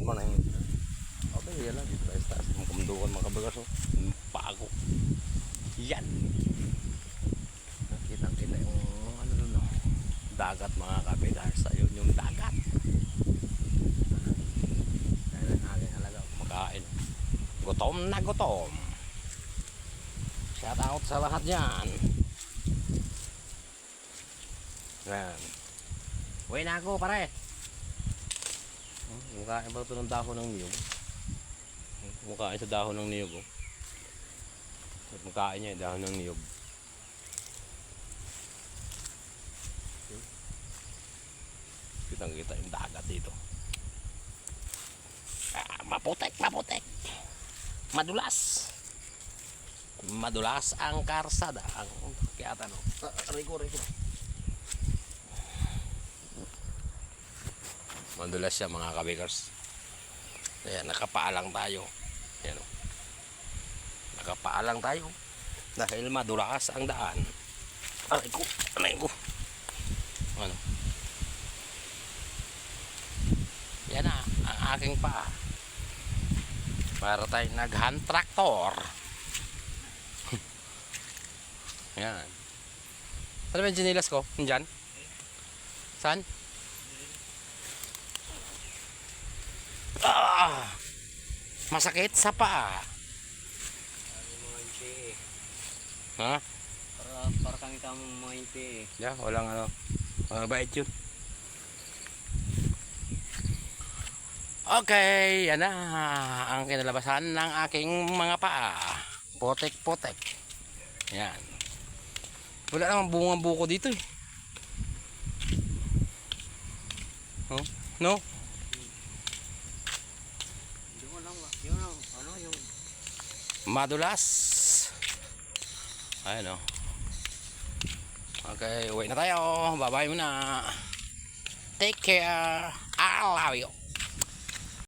Good morning. Okay, yan lang. Dito tayo sa taas. Magkamundukan mga kabagas. Pago. Yan. Nakita yung ano dun, no? Dagat mga kabagas. Ayun yung dagat. Ayun ang aking alaga. Kumakain. Gutom na gutom. Shout out sa lahat dyan. Yan. Uwi na ako pare. Kumakain ba ito ng dahon ng niyog? Kumakain sa dahon ng niyog. Kumakain niya yung dahon ng niyog. Kitang kita yung dagat dito. Maputek, maputek. Madulas. Madulas ang karsada. Kaya tanong. Riko. Madulas siya mga kabikers. Ayan, nakapaalang tayo. Ayan, o. Nakapaalang tayo. Dahil madulas ang daan. Aray ko. Ano? Yan na, ang aking paa. Para tayo nag-hand tractor. Yan. Ano ba yung ginilas ko? Nandyan? Saan? Masakit sa paa. Ha? Para kami tamang mga impi eh. Yeah, walang ano. Mabait yun. Okay, yan na ang kinalabasan ng aking mga paa. Potek. Yan. Wala namang bungang buko dito eh. Oh, no? Madulas. Ayan o. Okay, uwi na tayo. Bye bye muna. Take care. I love you.